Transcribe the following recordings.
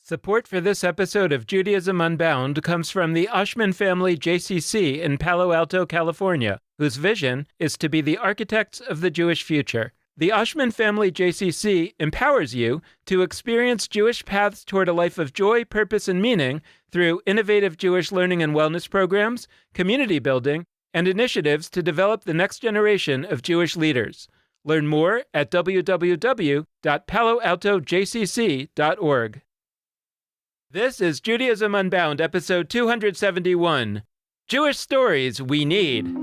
Support for this episode of Judaism Unbound comes from the Oshman family JCC in Palo Alto, California, whose vision is to be the architects of the Jewish future. The Oshman family JCC empowers you to experience Jewish paths toward a life of joy, purpose, and meaning through innovative Jewish learning and wellness programs, community building, and initiatives to develop the next generation of Jewish leaders. Learn more at www.paloaltojcc.org. This is Judaism Unbound, episode 271, Jewish Stories We Need.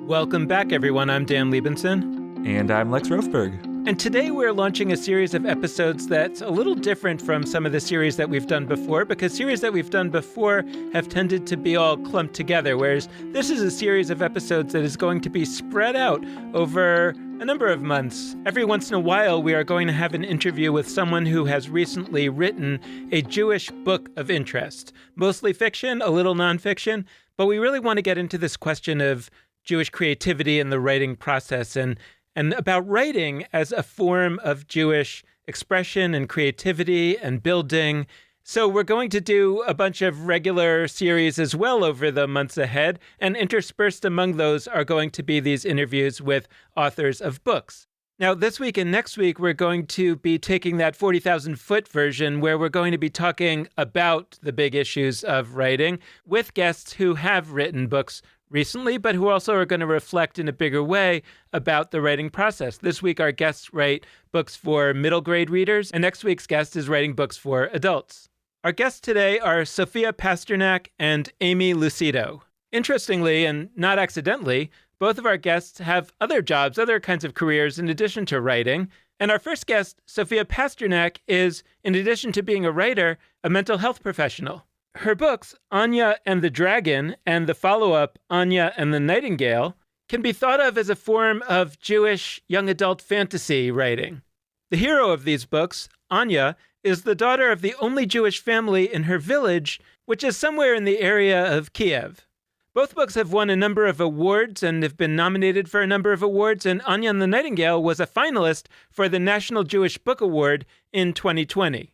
Welcome back, everyone. I'm Dan Liebenson. And I'm Lex Rofberg. And today we're launching a series of episodes that's a little different from some of the series that we've done before, because series that we've done before have tended to be all clumped together, whereas this is a series of episodes that is going to be spread out over a number of months. Every once in a while, we are going to have an interview with someone who has recently written a Jewish book of interest, mostly fiction, a little nonfiction, but we really want to get into this question of Jewish creativity in the writing process and about writing as a form of Jewish expression and creativity and building. So we're going to do a bunch of regular series as well over the months ahead, and interspersed among those are going to be these interviews with authors of books. Now, this week and next week, we're going to be taking that 40,000-foot version where we're going to be talking about the big issues of writing with guests who have written books recently, but who also are going to reflect in a bigger way about the writing process. This week, our guests write books for middle grade readers, and next week's guest is writing books for adults. Our guests today are Sofiya Pasternack and Aimee Lucido. Interestingly, and not accidentally, both of our guests have other jobs, other kinds of careers in addition to writing. And our first guest, Sofiya Pasternack, is, in addition to being a writer, a mental health professional. Her books, Anya and the Dragon, and the follow-up, Anya and the Nightingale, can be thought of as a form of Jewish young adult fantasy writing. The hero of these books, Anya, is the daughter of the only Jewish family in her village, which is somewhere in the area of Kiev. Both books have won a number of awards and have been nominated for a number of awards, and Anya and the Nightingale was a finalist for the National Jewish Book Award in 2020.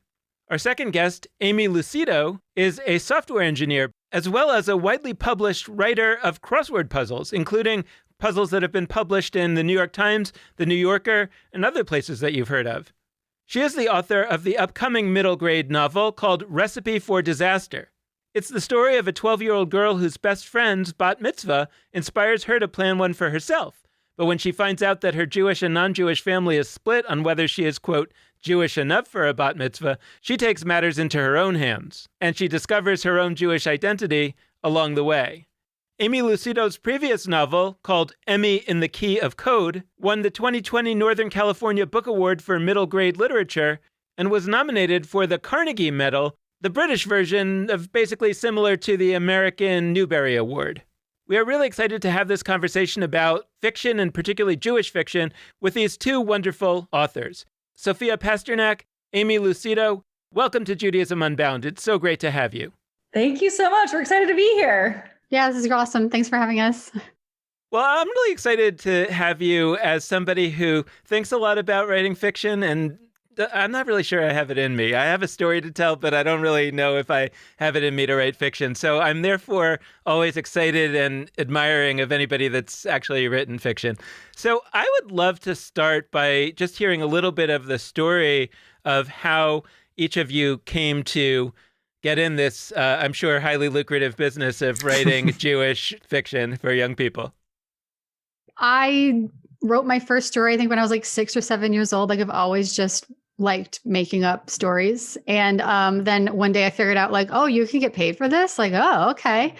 Our second guest, Aimee Lucido, is a software engineer, as well as a widely published writer of crossword puzzles, including puzzles that have been published in the New York Times, the New Yorker, and other places that you've heard of. She is the author of the upcoming middle grade novel called Recipe for Disaster. It's the story of a 12-year-old girl whose best friend's bat mitzvah inspires her to plan one for herself. But when she finds out that her Jewish and non-Jewish family is split on whether she is, quote, Jewish enough for a bat mitzvah, she takes matters into her own hands, and she discovers her own Jewish identity along the way. Aimee Lucido's previous novel, called Aimee in the Key of Code, won the 2020 Northern California Book Award for Middle Grade Literature and was nominated for the Carnegie Medal, the British version of basically similar to the American Newbery Award. We are really excited to have this conversation about fiction, and particularly Jewish fiction, with these two wonderful authors. Sofiya Pasternack, Aimee Lucido, welcome to Judaism Unbound. It's so great to have you. Thank you so much. We're excited to be here. Yeah, this is awesome. Thanks for having us. Well, I'm really excited to have you as somebody who thinks a lot about writing fiction, and I'm not really sure I have it in me. I have a story to tell, but I don't really know if I have it in me to write fiction. So I'm therefore always excited and admiring of anybody that's actually written fiction. So I would love to start by just hearing a little bit of the story of how each of you came to get in this, I'm sure, highly lucrative business of writing Jewish fiction for young people. I wrote my first story, I think, when I was like 6 or 7 years old. Like, I've always just liked making up stories. And then one day I figured out, like, oh, you can get paid for this? Like, oh, okay.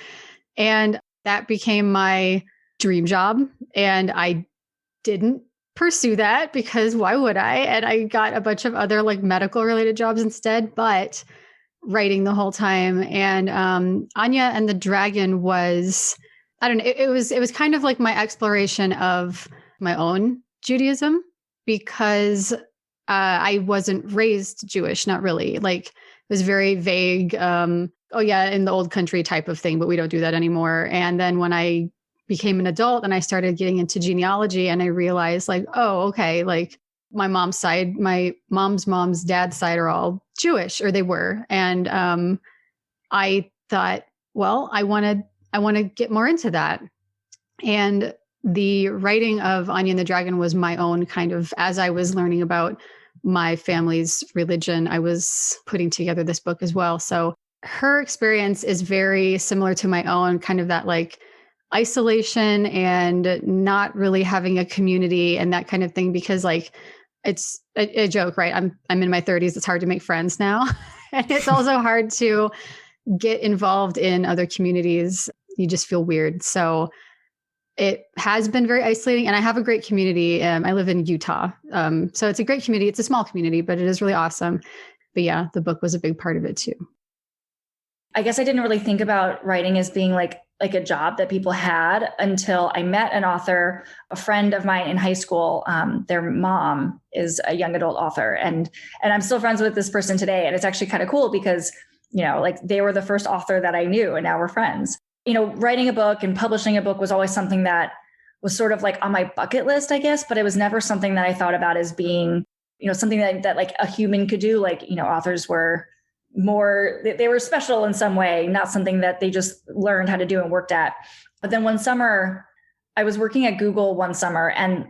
And that became my dream job. And I didn't pursue that because why would I? And I got a bunch of other like medical related jobs instead, but writing the whole time. And Anya and the Dragon was, I don't know, it was kind of like my exploration of my own Judaism, because I wasn't raised Jewish, not really. Like, it was very vague. Oh yeah, in the old country type of thing, but we don't do that anymore. And then when I became an adult and I started getting into genealogy, and I realized, like, oh, okay, like my mom's side, my mom's dad's side are all Jewish, or they were. And I thought, well, I want to get more into that. And the writing of Anya and the Dragon was my own kind of, as I was learning about my family's religion, I was putting together this book as well. So her experience is very similar to my own, kind of that like isolation and not really having a community and that kind of thing, because like it's a joke, right? I'm in my 30s. It's hard to make friends now. And it's also hard to get involved in other communities. You just feel weird. So it has been very isolating, and I have a great community. I live in Utah. So it's a great community. It's a small community, but it is really awesome. But yeah, the book was a big part of it too. I guess I didn't really think about writing as being like a job that people had until I met an author, a friend of mine in high school. Their mom is a young adult author, and I'm still friends with this person today. And it's actually kind of cool because, you know, like they were the first author that I knew, and now we're friends. You know, writing a book and publishing a book was always something that was sort of like on my bucket list, I guess, but it was never something that I thought about as being, you know, something that like a human could do. Like, you know, authors were more, they were special in some way, not something that they just learned how to do and worked at. But then one summer, I was working at Google one summer, and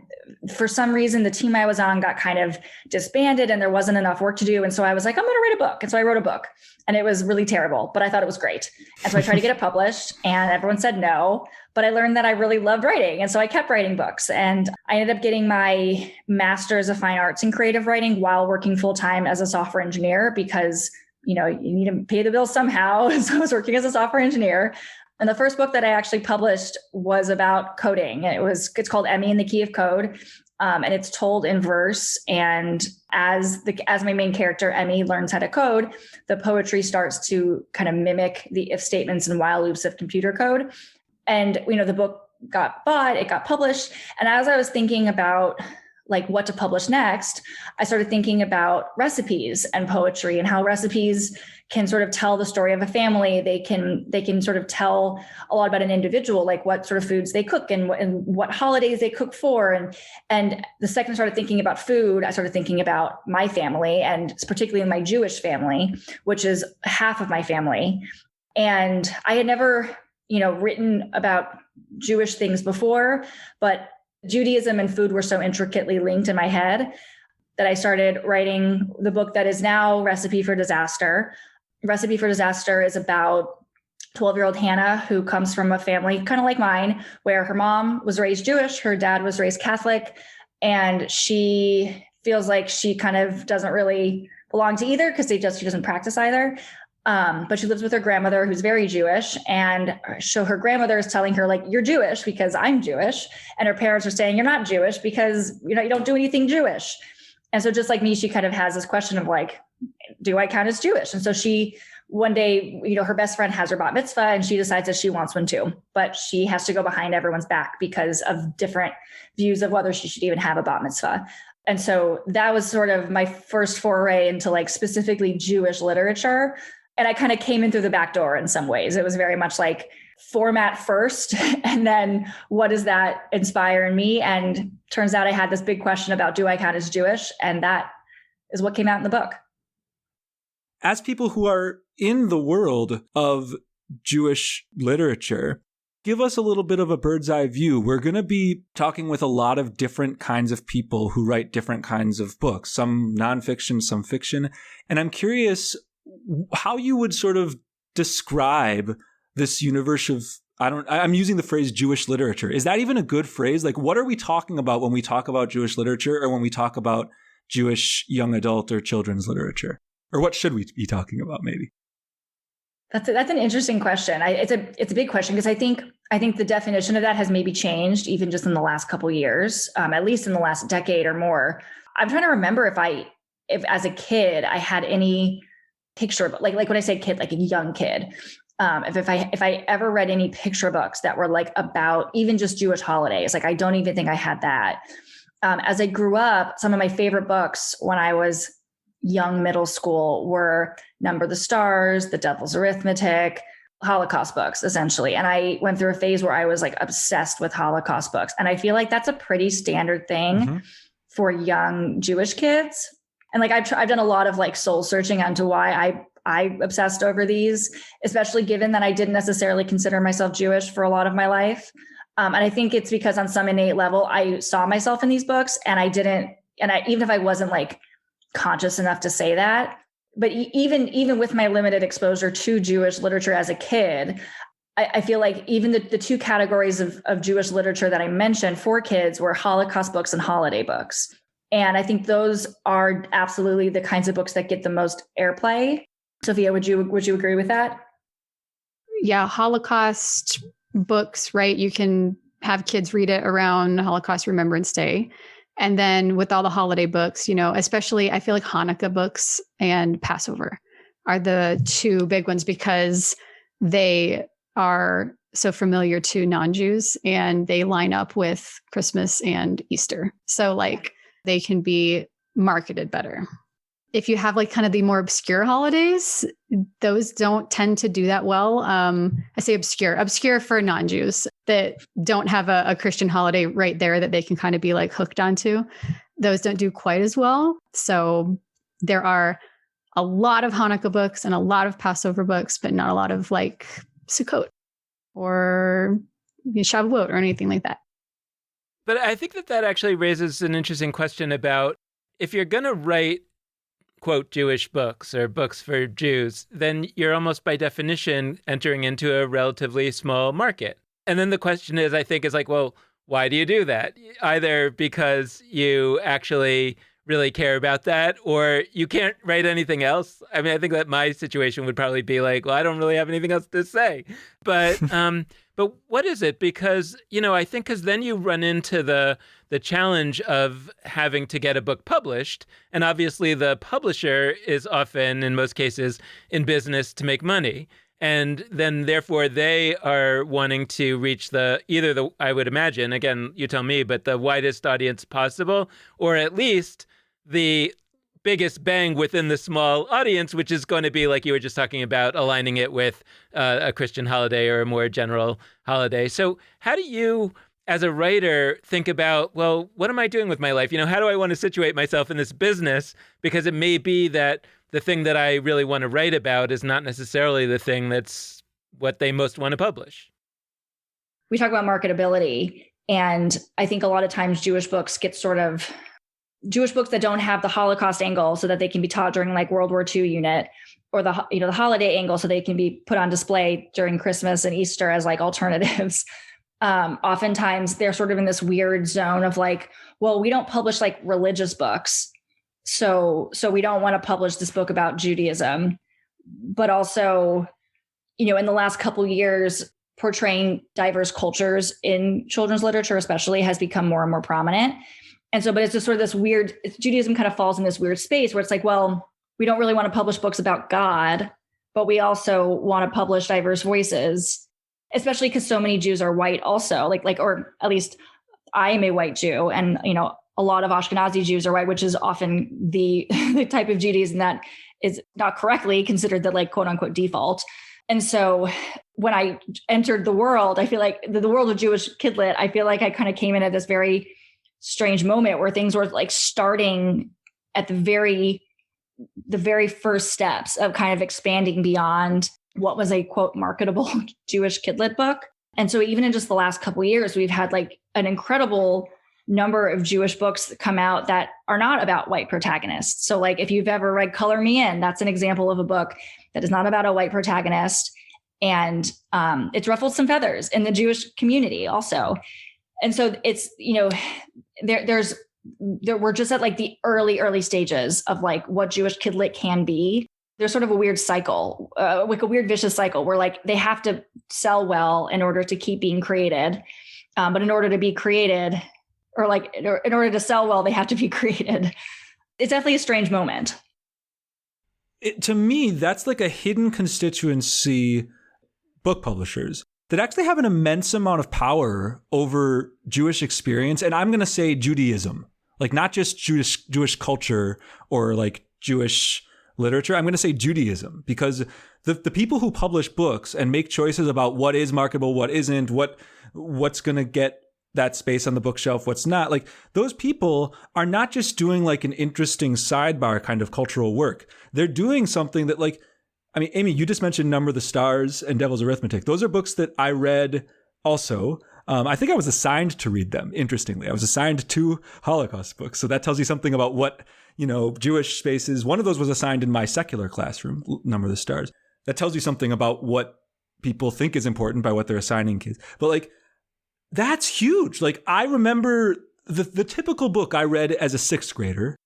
for some reason, the team I was on got kind of disbanded and there wasn't enough work to do. And so I was like, I'm going to write a book. And so I wrote a book, and it was really terrible, but I thought it was great. And so I tried to get it published, and everyone said no, but I learned that I really loved writing. And so I kept writing books, and I ended up getting my master's of fine arts in creative writing while working full time as a software engineer, because, you know, you need to pay the bills somehow. So I was working as a software engineer. And the first book that I actually published was about coding. It's called Aimee and the Key of Code. And it's told in verse. And as my main character, Aimee, learns how to code, the poetry starts to kind of mimic the if statements and while loops of computer code. And, you know, the book got bought, it got published. And as I was thinking about like what to publish next, I started thinking about recipes and poetry, and how recipes can sort of tell the story of a family. They can sort of tell a lot about an individual, like what sort of foods they cook and what holidays they cook for. And the second I started thinking about food, I started thinking about my family, and particularly my Jewish family, which is half of my family. And I had never, you know, written about Jewish things before, but Judaism and food were so intricately linked in my head that I started writing the book that is now Recipe for Disaster. Recipe for Disaster is about 12-year-old Hannah, who comes from a family kind of like mine, where her mom was raised Jewish, her dad was raised Catholic, and she feels like she kind of doesn't really belong to either because she doesn't practice either. But she lives with her grandmother, who's very Jewish. And so her grandmother is telling her, like, you're Jewish because I'm Jewish. And her parents are saying, you're not Jewish because, you know, you don't do anything Jewish. And so just like me, she kind of has this question of like, do I count as Jewish? And so she, one day, you know, her best friend has her bat mitzvah, and she decides that she wants one too, but she has to go behind everyone's back because of different views of whether she should even have a bat mitzvah. And so that was sort of my first foray into like specifically Jewish literature. And I kind of came in through the back door in some ways. It was very much like format first, and then what does that inspire in me? And turns out I had this big question about, do I count as Jewish? And that is what came out in the book. As people who are in the world of Jewish literature, give us a little bit of a bird's eye view. We're going to be talking with a lot of different kinds of people who write different kinds of books, some nonfiction, some fiction. And I'm curious how you would sort of describe this universe of, I'm using the phrase Jewish literature. Is that even a good phrase? Like, what are we talking about when we talk about Jewish literature, or when we talk about Jewish young adult or children's literature? Or what should we be talking about, maybe? That's an interesting question. It's a big question, because I think the definition of that has maybe changed even just in the last couple of years, at least in the last decade or more. I'm trying to remember if as a kid I had any picture, like when I say kid, like a young kid, if I ever read any picture books that were like about even just Jewish holidays, like I don't even think I had that. As I grew up, some of my favorite books when I was young middle school were Number the Stars, The Devil's Arithmetic, Holocaust books, essentially. And I went through a phase where I was like obsessed with Holocaust books. And I feel like that's a pretty standard thing for young Jewish kids. And like I've done a lot of like soul searching onto why I obsessed over these, especially given that I didn't necessarily consider myself Jewish for a lot of my life. And I think it's because on some innate level, I saw myself in these books and even if I wasn't like conscious enough to say that, but even with my limited exposure to Jewish literature as a kid, I feel like even the two categories of Jewish literature that I mentioned for kids were Holocaust books and holiday books. And I think those are absolutely the kinds of books that get the most airplay. Sofiya, would you agree with that? Yeah, Holocaust books, right? You can have kids read it around Holocaust Remembrance Day. And then with all the holiday books, especially I feel like Hanukkah books and Passover are the two big ones because they are so familiar to non-Jews and they line up with Christmas and Easter. So like they can be marketed better. If you have like kind of the more obscure holidays, those don't tend to do that well. I say obscure for non-Jews that don't have a Christian holiday right there that they can kind of be like hooked onto. Those don't do quite as well. So there are a lot of Hanukkah books and a lot of Passover books, but not a lot of like Sukkot or Shavuot or anything like that. But I think that actually raises an interesting question about if you're going to write, quote, Jewish books or books for Jews, then you're almost by definition entering into a relatively small market. And then the question is, I think, is like, well, why do you do that? Either because you actually really care about that or you can't write anything else. I mean, I think that my situation would probably be like, well, I don't really have anything else to say. But but what is it? Because, I think because then you run into the challenge of having to get a book published. And obviously the publisher is often, in most cases, in business to make money. And then therefore they are wanting to reach I would imagine, again, you tell me, but the widest audience possible, or at least the biggest bang within the small audience, which is going to be, like you were just talking about, aligning it with a Christian holiday or a more general holiday. So how do you, as a writer, think about, well, what am I doing with my life? How do I want to situate myself in this business? Because it may be that the thing that I really want to write about is not necessarily the thing that's what they most want to publish. We talk about marketability, and I think a lot of times Jewish books that don't have the Holocaust angle so that they can be taught during like World War II unit, or the holiday angle so they can be put on display during Christmas and Easter as like alternatives. Oftentimes they're sort of in this weird zone of like, well, we don't publish like religious books. So we don't want to publish this book about Judaism, but also, in the last couple of years, portraying diverse cultures in children's literature, especially, has become more and more prominent. And so, but it's just sort of this weird, Judaism kind of falls in this weird space where it's like, well, we don't really want to publish books about God, but we also want to publish diverse voices, especially because so many Jews are white also, or at least I am a white Jew. And, a lot of Ashkenazi Jews are white, which is often the type of Judaism that is not correctly considered the like quote unquote default. And so when I entered the world, I feel like the world of Jewish kidlit, I feel like I kind of came in at this very strange moment where things were like starting at the very first steps of kind of expanding beyond what was a quote marketable Jewish kidlit book. And so even in just the last couple of years, we've had like an incredible number of Jewish books that come out that are not about white protagonists. So like if you've ever read Color Me In, that's an example of a book that is not about a white protagonist. And it's ruffled some feathers in the Jewish community also. And so it's, we're just at like the early stages of like what Jewish kidlit can be. There's sort of a weird cycle, like a weird vicious cycle where like they have to sell well in order to keep being created. But in order to be created, or like in order to sell well, they have to be created. It's definitely a strange moment. To me, that's like a hidden constituency, book publishers that actually have an immense amount of power over Jewish experience. And I'm going to say Judaism, like not just Jewish culture or like Jewish literature. I'm going to say Judaism, because the people who publish books and make choices about what is marketable, what isn't, what's going to get that space on the bookshelf, what's not. Like, those people are not just doing like an interesting sidebar kind of cultural work. They're doing something that, like, I mean, Aimee, you just mentioned Number the Stars and Devil's Arithmetic. Those are books that I read also. I think I was assigned to read them, interestingly. I was assigned 2 Holocaust books. So that tells you something about what, Jewish spaces. One of those was assigned in my secular classroom, Number the Stars. That tells you something about what people think is important by what they're assigning kids. But like, that's huge. Like, I remember the typical book I read as a 6th grader,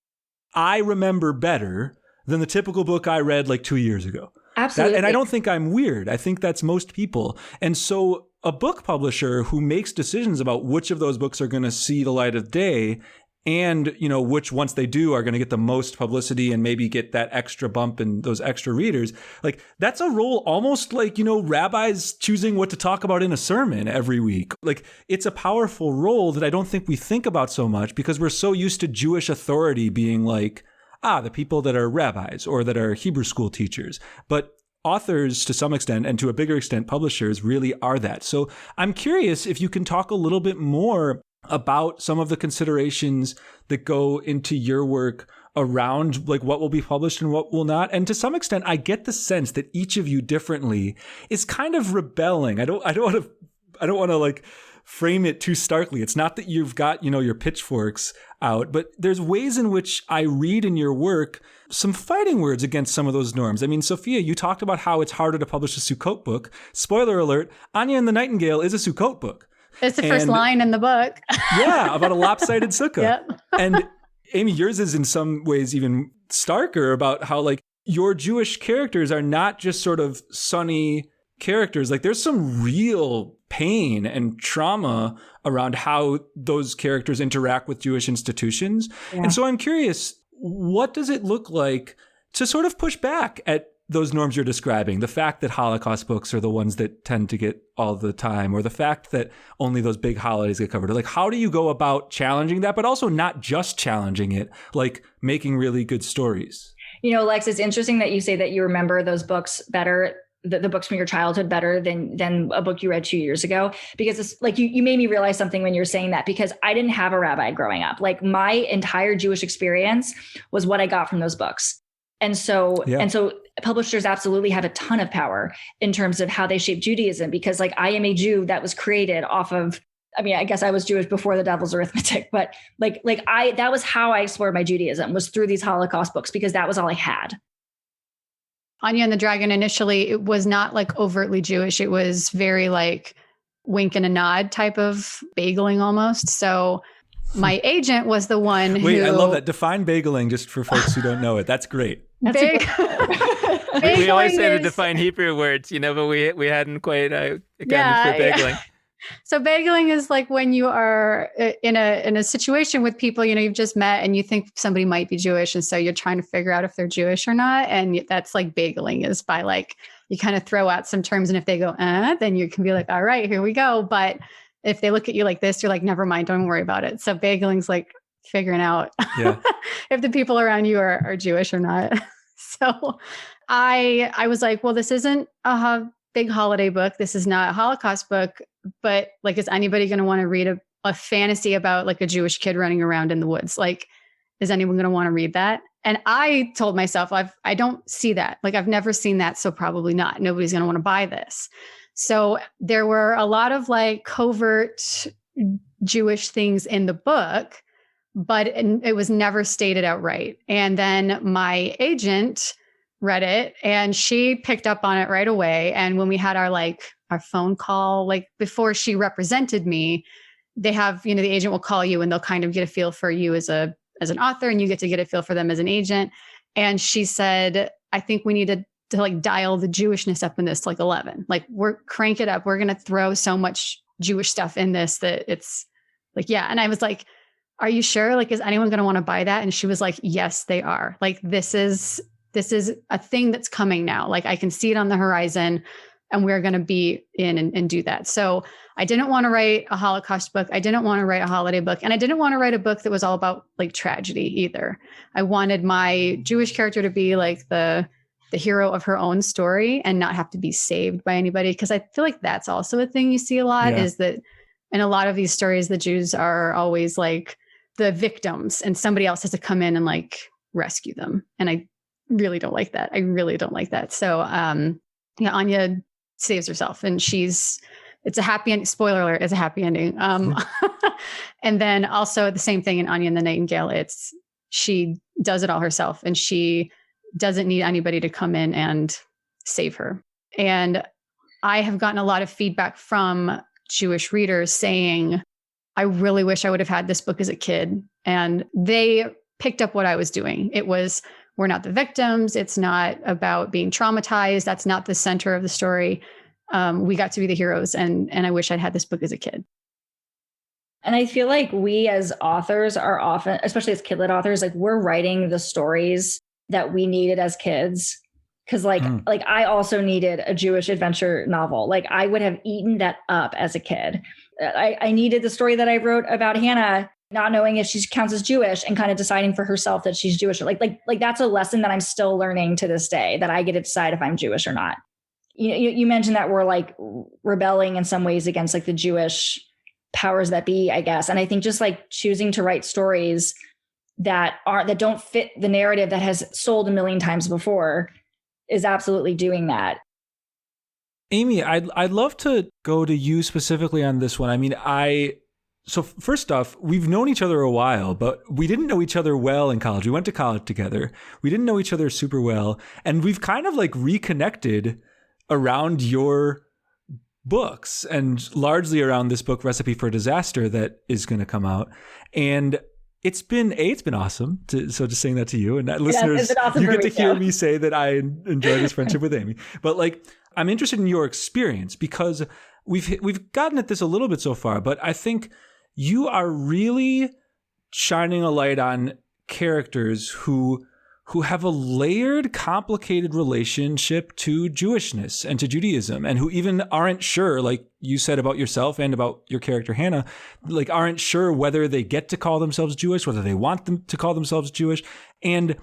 I remember better than the typical book I read like 2 years ago. Absolutely. And I don't think I'm weird. I think that's most people. And so a book publisher who makes decisions about which of those books are going to see the light of day and, which once they do are going to get the most publicity and maybe get that extra bump and those extra readers, like, that's a role almost like, rabbis choosing what to talk about in a sermon every week. Like, it's a powerful role that I don't think we think about so much because we're so used to Jewish authority being like, the people that are rabbis or that are Hebrew school teachers. But authors, to some extent, and to a bigger extent, publishers really are that. So I'm curious if you can talk a little bit more about some of the considerations that go into your work around like what will be published and what will not. And to some extent, I get the sense that each of you differently is kind of rebelling. I don't want to like frame it too starkly. It's not that you've got, your pitchforks out, but there's ways in which I read in your work some fighting words against some of those norms. I mean, Sofiya, you talked about how it's harder to publish a Sukkot book. Spoiler alert, Anya and the Nightingale is a Sukkot book. It's the first line in the book. Yeah, about a lopsided sukkah. Yep. And Aimee, yours is in some ways even starker about how like your Jewish characters are not just sort of sunny characters. Like, there's some real pain and trauma around how those characters interact with Jewish institutions. Yeah. And so I'm curious, what does it look like to sort of push back at those norms you're describing? The fact that Holocaust books are the ones that tend to get all the time, or the fact that only those big holidays get covered. Like, how do you go about challenging that, but also not just challenging it, like making really good stories? Lex, it's interesting that you say that you remember those books better, the books from your childhood better than a book you read 2 years ago, because it's like you made me realize something when you're saying that, because I didn't have a rabbi growing up. Like, my entire Jewish experience was what I got from those books. And so publishers absolutely have a ton of power in terms of how they shape Judaism, because like, I am a Jew that was created off of, I mean, I guess I was Jewish before the Devil's Arithmetic, but that was how I explored my Judaism, was through these Holocaust books, because that was all I had. Anya and the Dragon, initially, it was not like overtly Jewish. It was very like wink and a nod type of bageling almost. So my agent was the one who... Wait, I love that. Define bageling just for folks who don't know it. That's great. We always say to define Hebrew words, but we hadn't quite for bageling. Yeah. So bageling is like when you are in a situation with people, you've just met and you think somebody might be Jewish. And so you're trying to figure out if they're Jewish or not. And that's like bageling, is by like, you kind of throw out some terms. And if they go, then you can be like, all right, here we go. But if they look at you like this, you're like, never mind, don't worry about it. So bageling's like figuring out if the people around you are Jewish or not. So I was like, well, this isn't a big holiday book. This is not a Holocaust book, but like, is anybody going to want to read a fantasy about like a Jewish kid running around in the woods? Like, is anyone going to want to read that? And I told myself, I don't see that. Like, I've never seen that. So probably not. Nobody's going to want to buy this. So there were a lot of like covert Jewish things in the book, but it was never stated outright. And then my agent read it and she picked up on it right away. And when we had our phone call, like before she represented me, they have, the agent will call you and they'll kind of get a feel for you as an author, and you get to get a feel for them as an agent. And she said, I think we need to like dial the Jewishness up in this, like 11, like we're crank it up. We're going to throw so much Jewish stuff in this that it's like, yeah. And I was like, are you sure? Like, is anyone going to want to buy that? And she was like, yes, they are. Like, this is a thing that's coming now. Like, I can see it on the horizon and we're going to be in and do that. So I didn't want to write a Holocaust book. I didn't want to write a holiday book. And I didn't want to write a book that was all about like tragedy either. I wanted my Jewish character to be like the hero of her own story and not have to be saved by anybody. Cause I feel like that's also a thing you see a lot, is that In a lot of these stories, the Jews are always like the victims and somebody else has to come in and like rescue them. And I really don't like that. I really don't like that. So, Anya saves herself and it's a happy ending. Spoiler alert, it's a happy ending. And then also the same thing in Anya and the Nightingale. She does it all herself and she doesn't need anybody to come in and save her. And I have gotten a lot of feedback from Jewish readers saying, I really wish I would have had this book as a kid. And they picked up what I was doing. It was, we're not the victims. It's not about being traumatized. That's not the center of the story. We got to be the heroes. And I wish I'd had this book as a kid. And I feel like we as authors are often, especially as kid-lit authors, like we're writing the stories that we needed as kids. Cause like I also needed a Jewish adventure novel. Like I would have eaten that up as a kid. I needed the story that I wrote about Hannah not knowing if she counts as Jewish and kind of deciding for herself that she's Jewish. Like that's a lesson that I'm still learning to this day, that I get to decide if I'm Jewish or not. You mentioned that we're like rebelling in some ways against like the Jewish powers that be, I guess. And I think just like choosing to write stories that don't fit the narrative that has sold a million times before is absolutely doing that. Aimee, I'd love to go to you specifically on this one. I mean, so first off, we've known each other a while, but we didn't know each other well in college. We went to college together. We didn't know each other super well. And we've kind of like reconnected around your books and largely around this book, Recipe for Disaster, that is going to come out. And it's been awesome. So just saying that to you and that listeners, awesome, you get to hear me say that I enjoy this friendship with Aimee. But like, I'm interested in your experience because we've gotten at this a little bit so far, but I think you are really shining a light on characters who have a layered, complicated relationship to Jewishness and to Judaism, and who even aren't sure, like you said about yourself and about your character Hannah, like aren't sure whether they get to call themselves Jewish, whether they want them to call themselves Jewish. And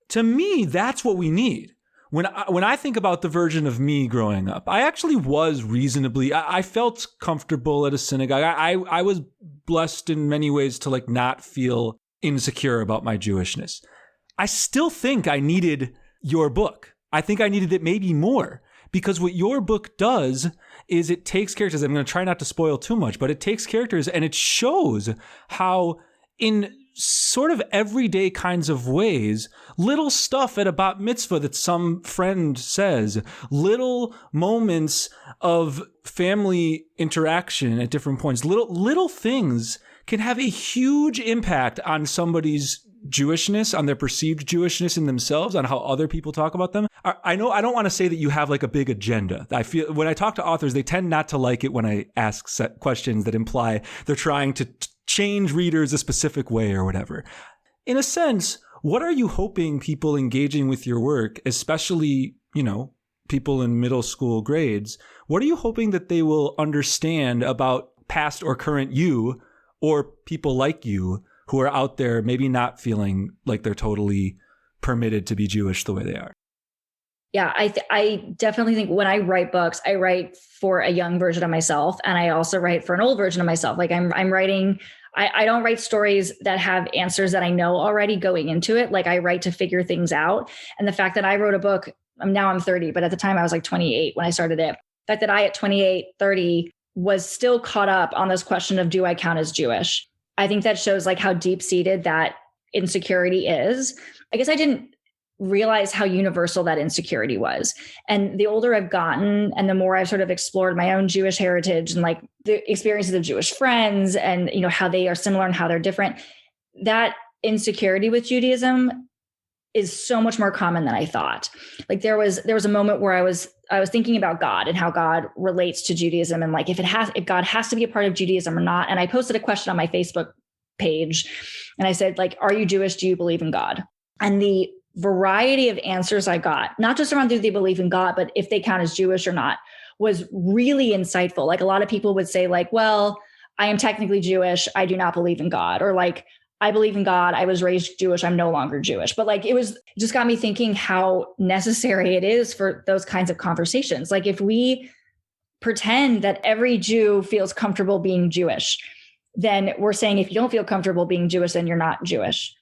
to me, that's what we need. When I think about the version of me growing up, I actually was reasonably, I felt comfortable at a synagogue. I was blessed in many ways to like not feel insecure about my Jewishness. I still think I needed your book. I think I needed it maybe more, because what your book does is it takes characters. I'm going to try not to spoil too much, but it takes characters and it shows how in sort of everyday kinds of ways, little stuff at a bat mitzvah that some friend says, little moments of family interaction at different points, little things can have a huge impact on somebody's Jewishness, on their perceived Jewishness in themselves, on how other people talk about them. I know I don't want to say that you have like a big agenda. I feel when I talk to authors, they tend not to like it when I ask set questions that imply they're trying to change readers a specific way or whatever. In a sense, what are you hoping people engaging with your work, especially, people in middle school grades, what are you hoping that they will understand about past or current you or people like you who are out there maybe not feeling like they're totally permitted to be Jewish the way they are? Yeah, I definitely think when I write books, I write for a young version of myself, and I also write for an old version of myself. Like I'm writing, I don't write stories that have answers that I know already going into it. Like I write to figure things out. And the fact that I wrote a book, now I'm 30, but at the time I was like 28 when I started it. The fact that I at 28, 30 was still caught up on this question of, do I count as Jewish? I think that shows like how deep-seated that insecurity is. I guess I didn't realize how universal that insecurity was. And the older I've gotten and the more I've sort of explored my own Jewish heritage and like the experiences of Jewish friends and, how they are similar and how they're different, that insecurity with Judaism is so much more common than I thought. Like there was a moment where I was thinking about God and how God relates to Judaism and like if God has to be a part of Judaism or not. And I posted a question on my Facebook page and I said, like, are you Jewish? Do you believe in God? And the variety of answers I got, not just around do they believe in God, but if they count as Jewish or not, was really insightful. Like a lot of people would say like, well, I am technically Jewish. I do not believe in God. Or like, I believe in God. I was raised Jewish. I'm no longer Jewish. But like, it just got me thinking how necessary it is for those kinds of conversations. Like if we pretend that every Jew feels comfortable being Jewish, then we're saying if you don't feel comfortable being Jewish, then you're not Jewish.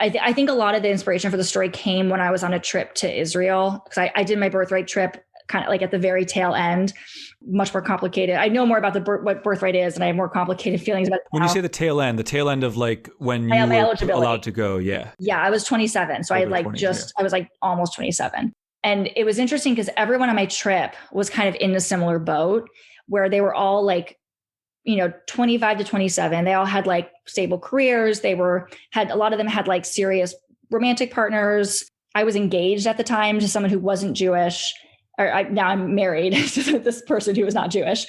I think a lot of the inspiration for the story came when I was on a trip to Israel, because I did my birthright trip kind of like at the very tail end, much more complicated. I know more about what birthright is, and I have more complicated feelings about it when now. you say the tail end of like when you were allowed to go. Yeah. Yeah. I was 27. So I like 20s, yeah. I was like almost 27. And it was interesting because everyone on my trip was kind of in a similar boat where they were all like, 25 to 27. They all had like stable careers. A lot of them had like serious romantic partners. I was engaged at the time to someone who wasn't Jewish. Now I'm married to this person who was not Jewish.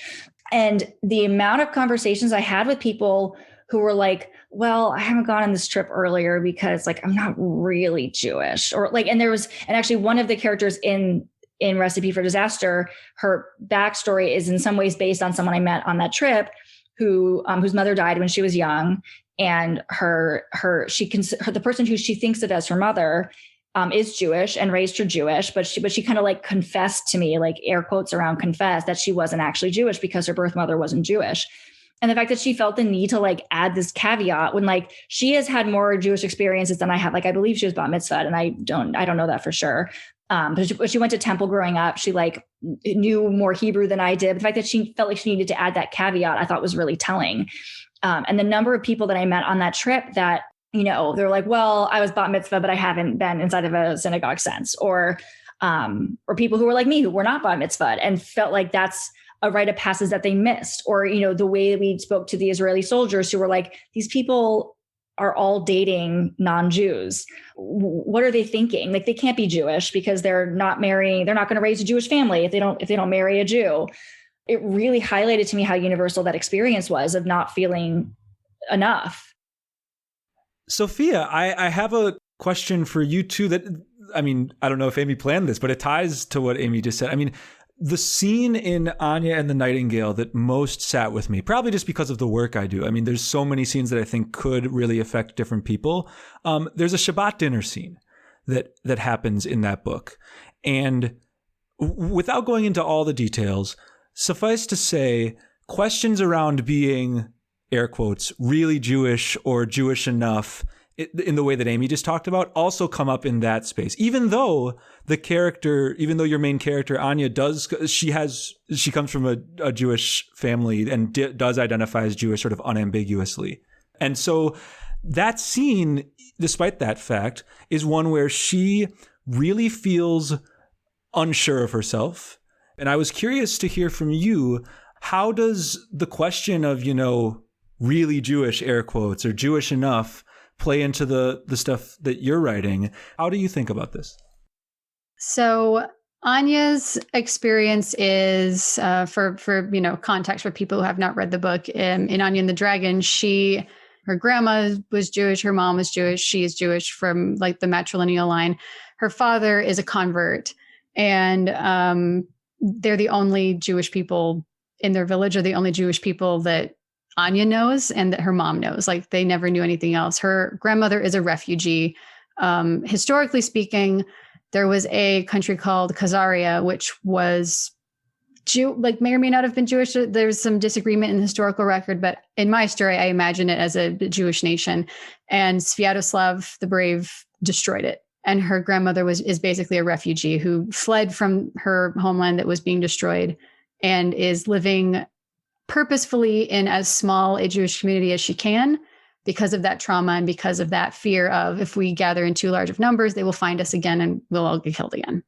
And the amount of conversations I had with people who were like, well, I haven't gone on this trip earlier because like, I'm not really Jewish, or like, and actually one of the characters in Recipe for Disaster, her backstory is in some ways based on someone I met on that trip whose mother died when she was young. And the person who she thinks of as her mother is Jewish and raised her Jewish, but she kind of like confessed to me, like air quotes around confess, that she wasn't actually Jewish because her birth mother wasn't Jewish. And the fact that she felt the need to like add this caveat when like she has had more Jewish experiences than I have. Like I believe she was bat mitzvahed, and I don't know that for sure. But she went to temple growing up. She like knew more Hebrew than I did. The fact that she felt like she needed to add that caveat, I thought was really telling. And the number of people that I met on that trip that, they're like, well, I was bat mitzvah, but I haven't been inside of a synagogue since, or people who were like me, who were not bat mitzvah and felt like that's a rite of passage that they missed, or, the way we spoke to the Israeli soldiers who were like, these people are all dating non-Jews. What are they thinking? Like they can't be Jewish because they're not marrying, they're not going to raise a Jewish family if they don't marry a Jew. It really highlighted to me how universal that experience was of not feeling enough. Sofiya, I have a question for you too that, I don't know if Aimee planned this, but it ties to what Aimee just said. The scene in Anya and the Nightingale that most sat with me, probably just because of the work I do. There's so many scenes that I think could really affect different people. There's a Shabbat dinner scene that happens in that book. And without going into all the details, suffice to say, questions around being, air quotes, really Jewish or Jewish enough in the way that Aimee just talked about also come up in that space. Even though your main character, Anya, she comes from a Jewish family and does identify as Jewish sort of unambiguously. And so that scene, despite that fact, is one where she really feels unsure of herself. And I was curious to hear from you, how does the question of, really Jewish, air quotes, or Jewish enough play into the stuff that you're writing? How do you think about this? So Anya's experience is, for context for people who have not read the book, in Anya and the Dragon, her grandma was Jewish, her mom was Jewish, she is Jewish from like the matrilineal line. Her father is a convert, and they're the only Jewish people in their village, or the only Jewish people that Anya knows and that her mom knows. Like they never knew anything else. Her grandmother is a refugee. Historically speaking, there was a country called Khazaria, which was may or may not have been Jewish. There's some disagreement in the historical record, but in my story, I imagine it as a Jewish nation. And Sviatoslav the Brave destroyed it. And her grandmother is basically a refugee who fled from her homeland that was being destroyed and is living purposefully in as small a Jewish community as she can because of that trauma and because of that fear of, if we gather in too large of numbers, they will find us again and we'll all get killed again.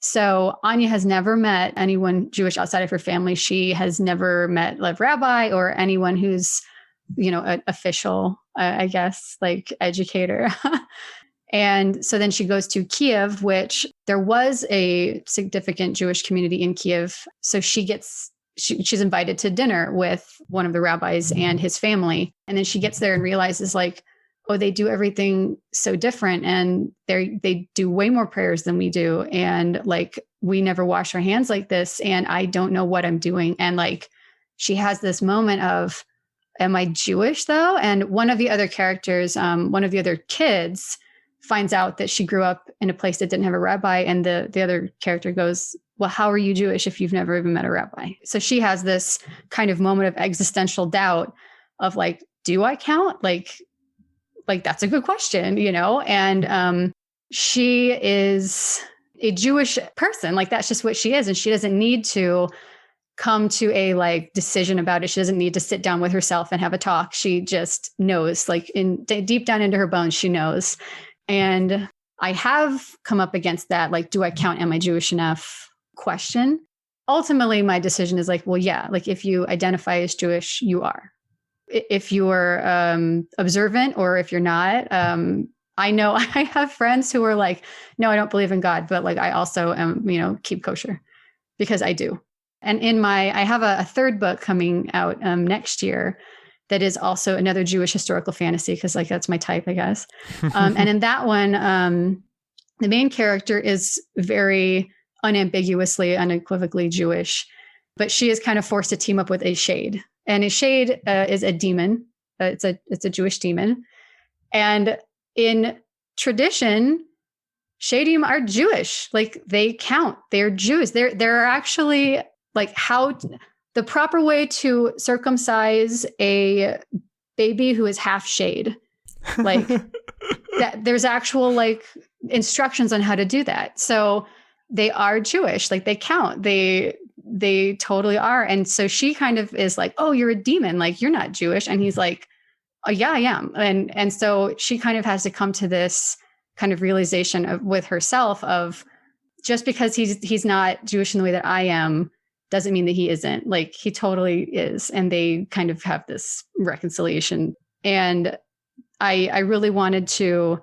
So Anya has never met anyone Jewish outside of her family. She has never met Lev Rabbi or anyone who's, an official, I guess, like educator. And so then she goes to Kiev, which there was a significant Jewish community in Kiev. So she's invited to dinner with one of the rabbis and his family. And then she gets there and realizes like, oh, they do everything so different. And they do way more prayers than we do. And like, we never wash our hands like this. And I don't know what I'm doing. And like, she has this moment of, am I Jewish though? And one of the other characters, one of the other kids finds out that she grew up in a place that didn't have a rabbi. And the other character goes, well, how are you Jewish if you've never even met a rabbi? So she has this kind of moment of existential doubt of like, do I count? Like that's a good question, you know? And she is a Jewish person. Like that's just what she is. And she doesn't need to come to a like decision about it. She doesn't need to sit down with herself and have a talk. She just knows, like deep down into her bones, she knows. And I have come up against that. Like, do I count? Am I Jewish enough? Question. Ultimately, my decision is like, well, yeah, like if you identify as Jewish, you are. If you're observant or if you're not, I know I have friends who are like, no, I don't believe in God, but like I also am, keep kosher because I do. And I have a third book coming out next year that is also another Jewish historical fantasy because like that's my type, I guess. And in that one, the main character is very unambiguously, unequivocally Jewish, but she is kind of forced to team up with a shade. And a shade is a demon. It's a Jewish demon. And in tradition, shadim are Jewish. Like they count. They're Jews. They're actually like how the proper way to circumcise a baby who is half shade. Like that, there's actual like instructions on how to do that. So they are Jewish. Like they count. They totally are. And so she kind of is like, oh, you're a demon. Like you're not Jewish. And he's like, oh yeah, I am. And so she kind of has to come to this kind of realization with herself of just because he's not Jewish in the way that I am, doesn't mean that he isn't. Like he totally is. And they kind of have this reconciliation. And I really wanted to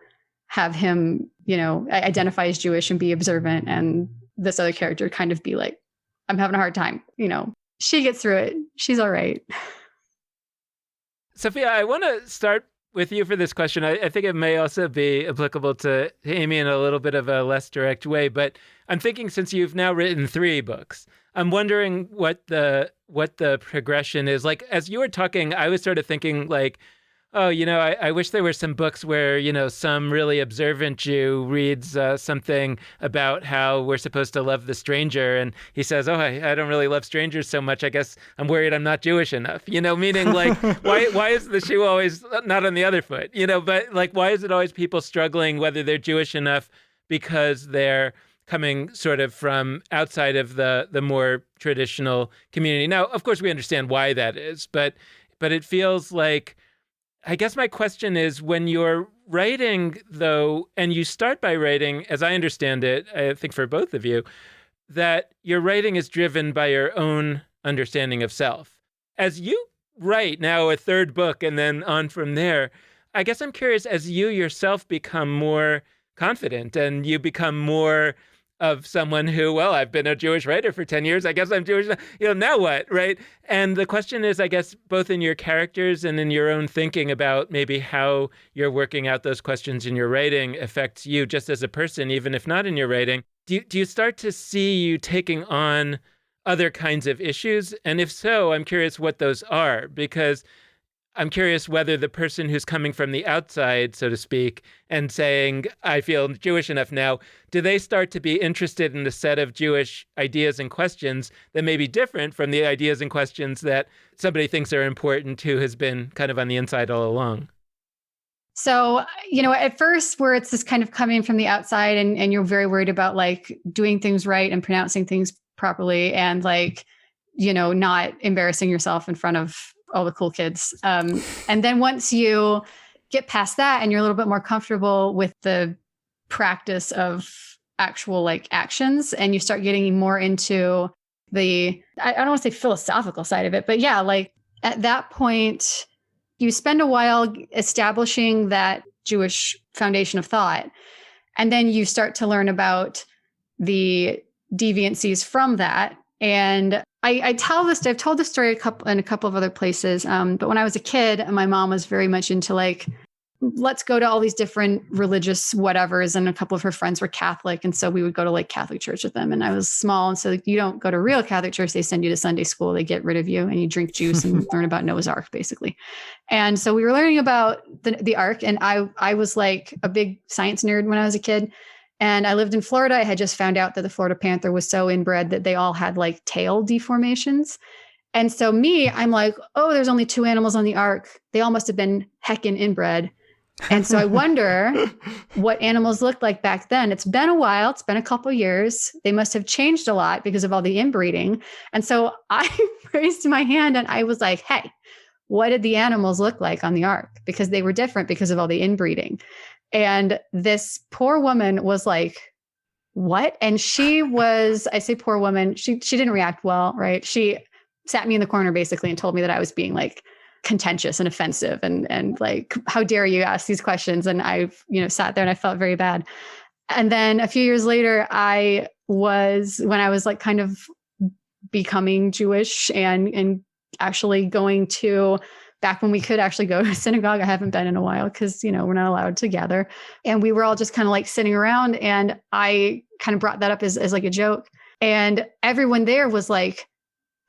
have him, identify as Jewish and be observant. And this other character kind of be like, I'm having a hard time. She gets through it. She's all right. Sofiya, I want to start with you for this question. I think it may also be applicable to Aimee in a little bit of a less direct way, but I'm thinking since you've now written 3 books, I'm wondering what the progression is. Like, as you were talking, I was sort of thinking like, oh, I wish there were some books where, some really observant Jew reads something about how we're supposed to love the stranger. And he says, oh, I don't really love strangers so much. I guess I'm worried I'm not Jewish enough, meaning like, why is the shoe always not on the other foot, but like, why is it always people struggling whether they're Jewish enough because they're coming sort of from outside of the more traditional community? Now, of course, we understand why that is, but it feels like, I guess my question is, when you're writing, though, and you start by writing, as I understand it, I think for both of you, that your writing is driven by your own understanding of self. As you write now a 3rd book and then on from there, I guess I'm curious, as you yourself become more confident and you become more of someone who, well, I've been a Jewish writer for 10 years. I guess I'm Jewish. Now what, right? And the question is, I guess, both in your characters and in your own thinking about maybe how you're working out those questions in your writing affects you just as a person, even if not in your writing. Do you start to see you taking on other kinds of issues? And if so, I'm curious what those are, because I'm curious whether the person who's coming from the outside, so to speak, and saying, I feel Jewish enough now, do they start to be interested in a set of Jewish ideas and questions that may be different from the ideas and questions that somebody thinks are important who has been kind of on the inside all along? So, at first where it's this kind of coming from the outside and you're very worried about like doing things right and pronouncing things properly and like, not embarrassing yourself in front of all the cool kids. And then once you get past that and you're a little bit more comfortable with the practice of actual like actions and you start getting more into the, I don't want to say philosophical side of it, but yeah, like at that point you spend a while establishing that Jewish foundation of thought. And then you start to learn about the deviancies from that. And I've told this story in a couple of other places. But when I was a kid, my mom was very much into like let's go to all these different religious whatevers. And a couple of her friends were Catholic. And so we would go to like Catholic church with them. And I was small. And so like, you don't go to real Catholic church. They send you to Sunday school. They get rid of you and you drink juice and learn about Noah's Ark, basically. And so we were learning about the Ark. And I was like a big science nerd when I was a kid. And I lived in Florida. I had just found out that the Florida panther was so inbred that they all had like tail deformations. And so I'm like, oh, there's only 2 animals on the Ark. They all must have been heckin' inbred. And so I wonder what animals looked like back then. It's been a while. It's been a couple years. They must have changed a lot because of all the inbreeding. And so I raised my hand and I was like, hey, what did the animals look like on the Ark? Because they were different because of all the inbreeding. And this poor woman was like, what? And she was, I say poor woman, she didn't react well, right? She sat me in the corner basically and told me that I was being like contentious and offensive and like, how dare you ask these questions? And I, sat there and I felt very bad. And then a few years later, when I was like kind of becoming Jewish and actually going to, back when we could actually go to synagogue, I haven't been in a while because, we're not allowed to gather. And we were all just kind of like sitting around and I kind of brought that up as like a joke. And everyone there was like,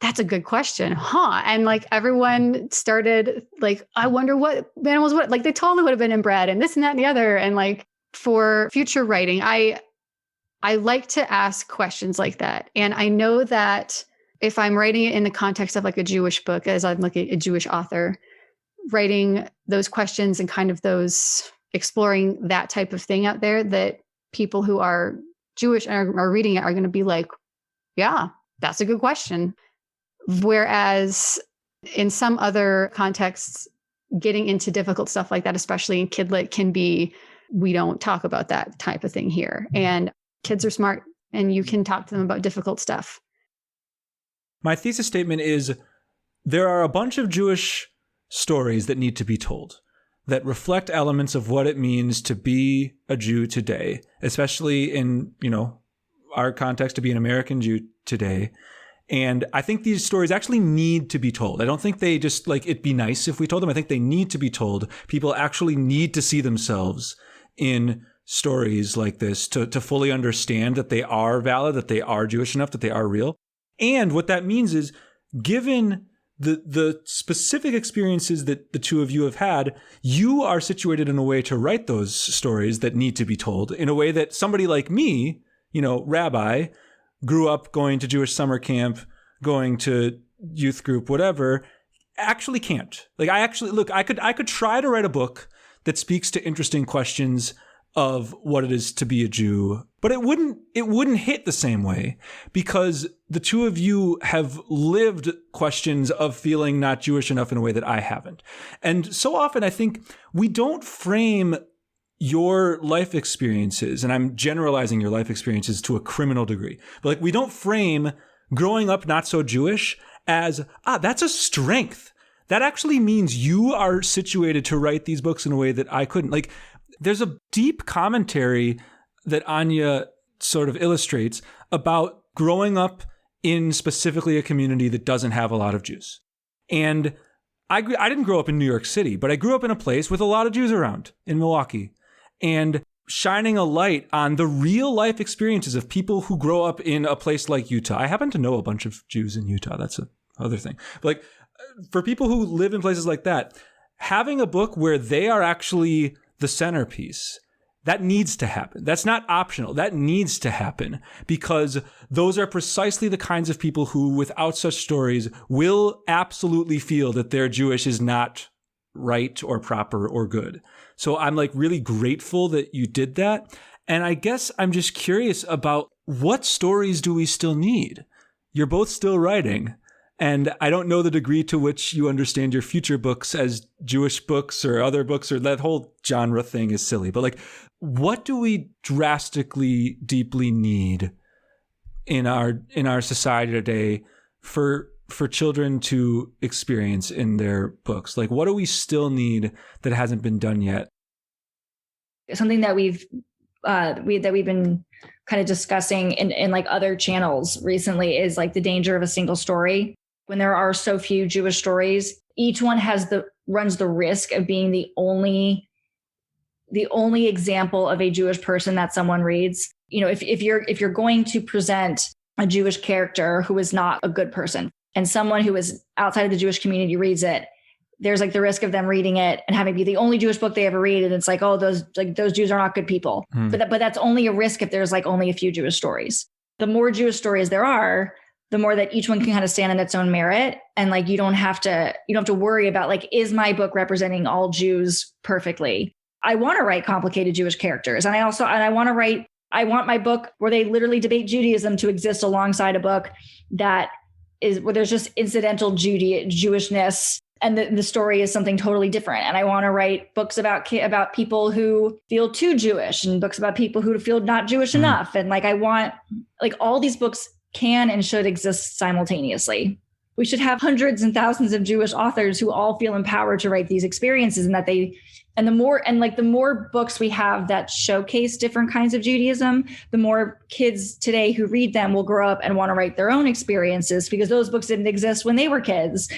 that's a good question, huh? And like everyone started like, I wonder what animals would, like they totally would have been inbred and this and that and the other. And like for future writing, I like to ask questions like that. And I know that if I'm writing it in the context of like a Jewish book, as I'm like a Jewish author, writing those questions and kind of those exploring that type of thing out there, that people who are Jewish and are reading it are going to be like, yeah, that's a good question. Whereas in some other contexts, getting into difficult stuff like that, especially in kidlit, can be, we don't talk about that type of thing here. And kids are smart and you can talk to them about difficult stuff. My thesis statement is there are a bunch of Jewish stories that need to be told that reflect elements of what it means to be a Jew today, especially in, our context, to be an American Jew today. And I think these stories actually need to be told. I don't think they just like, it'd be nice if we told them. I think they need to be told. People actually need to see themselves in stories like this to fully understand that they are valid, that they are Jewish enough, that they are real. And what that means is, given the specific experiences that the two of you have had, you are situated in a way to write those stories that need to be told in a way that somebody like me, rabbi, grew up going to Jewish summer camp, going to youth group, whatever, actually can't. Like I could try to write a book that speaks to interesting questions of what it is to be a Jew, but it wouldn't hit the same way because the two of you have lived questions of feeling not Jewish enough in a way that I haven't. And so often I think we don't frame your life experiences, and I'm generalizing your life experiences to a criminal degree, but like we don't frame growing up not so Jewish as, that's a strength. That actually means you are situated to write these books in a way that I couldn't. Like, there's a deep commentary that Anya sort of illustrates about growing up in specifically a community that doesn't have a lot of Jews. And I didn't grow up in New York City, but I grew up in a place with a lot of Jews around in Milwaukee. And shining a light on the real life experiences of people who grow up in a place like Utah. I happen to know a bunch of Jews in Utah. That's another thing. But like, for people who live in places like that, having a book where they are actually the centerpiece, that needs to happen. That's not optional. That needs to happen because those are precisely the kinds of people who, without such stories, will absolutely feel that their Jewish is not right or proper or good. So I'm like really grateful that you did that. And I guess I'm just curious about what stories do we still need? You're both still writing. And I don't know the degree to which you understand your future books as Jewish books or other books, or that whole genre thing is silly. But like, what do we drastically, deeply need in our society today for children to experience in their books? Like, what do we still need that hasn't been done yet? Something that we've been kind of discussing in like other channels recently is like the danger of a single story. When there are so few Jewish stories, each one runs the risk of being the only the only example of a Jewish person that someone reads. You know, if you're going to present a Jewish character who is not a good person and someone who is outside of the Jewish community reads it, there's like the risk of them reading it and having it be the only Jewish book they ever read. And it's like, oh, those Jews are not good people. But that's only a risk if there's like only a few Jewish stories. The more Jewish stories there are, the more that each one can kind of stand on its own merit. And like, you don't have to worry about like, is my book representing all Jews perfectly? I want to write complicated Jewish characters. And I want my book where they literally debate Judaism to exist alongside a book that is where there's just incidental Jewishness and the story is something totally different. And I want to write books about people who feel too Jewish and books about people who feel not Jewish enough. And like, I want like all these books can and should exist simultaneously. We should have hundreds and thousands of Jewish authors who all feel empowered to write these experiences, and the more books we have that showcase different kinds of Judaism, the more kids today who read them will grow up and want to write their own experiences, because those books didn't exist when they were kids.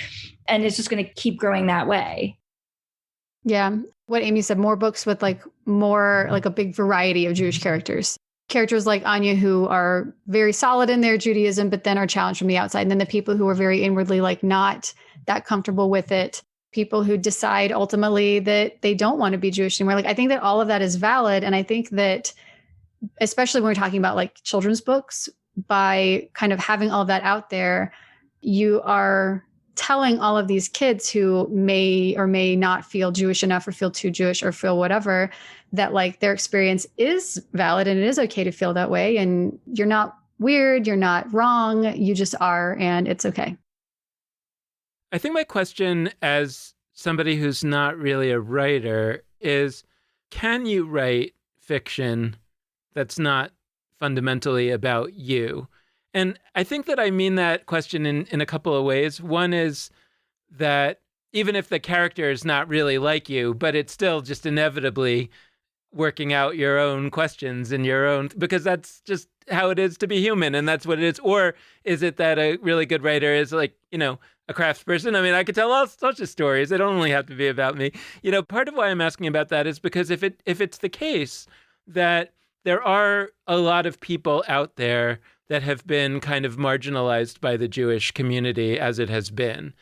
And it's just going to keep growing that way. Yeah. What Aimee said, more books with like more like a big variety of Jewish characters. Characters like Anya who are very solid in their Judaism, but then are challenged from the outside. And then the people who are very inwardly like not that comfortable with it. People who decide ultimately that they don't want to be Jewish anymore. Like, I think that all of that is valid. And I think that, especially when we're talking about like children's books, by kind of having all of that out there, you are telling all of these kids who may or may not feel Jewish enough or feel too Jewish or feel whatever, that like their experience is valid and it is okay to feel that way. And you're not weird, you're not wrong, you just are, and it's okay. I think my question as somebody who's not really a writer is, can you write fiction that's not fundamentally about you? And I think that I mean that question in a couple of ways. One is that even if the character is not really like you, but it's still just inevitably working out your own questions and your own, because that's just how it is to be human, and that's what it is. Or is it that a really good writer is like, you know, a craftsperson? I mean, I could tell all sorts of stories. They don't only have to be about me. You know, part of why I'm asking about that is because if it's the case that there are a lot of people out there that have been kind of marginalized by the Jewish community as it has been.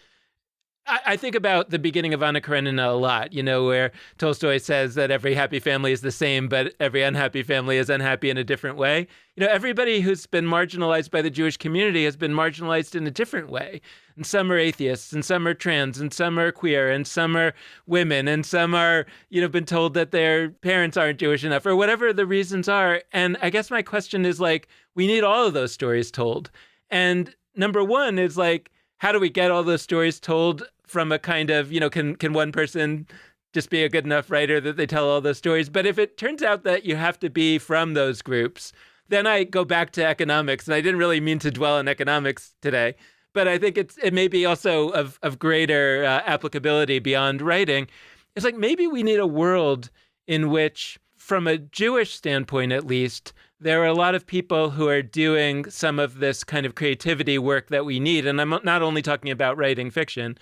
I think about the beginning of Anna Karenina a lot, you know, where Tolstoy says that every happy family is the same, but every unhappy family is unhappy in a different way. You know, everybody who's been marginalized by the Jewish community has been marginalized in a different way. And some are atheists, and some are trans, and some are queer, and some are women, and some are, you know, been told that their parents aren't Jewish enough, or whatever the reasons are. And I guess my question is like, we need all of those stories told. And number one is like, how do we get all those stories told from a kind of, you know, can one person just be a good enough writer that they tell all those stories? But if it turns out that you have to be from those groups, then I go back to economics. And I didn't really mean to dwell on economics today, but I think it may be also of greater applicability beyond writing. It's like maybe we need a world in which, from a Jewish standpoint at least, there are a lot of people who are doing some of this kind of creativity work that we need. And I'm not only talking about writing fiction,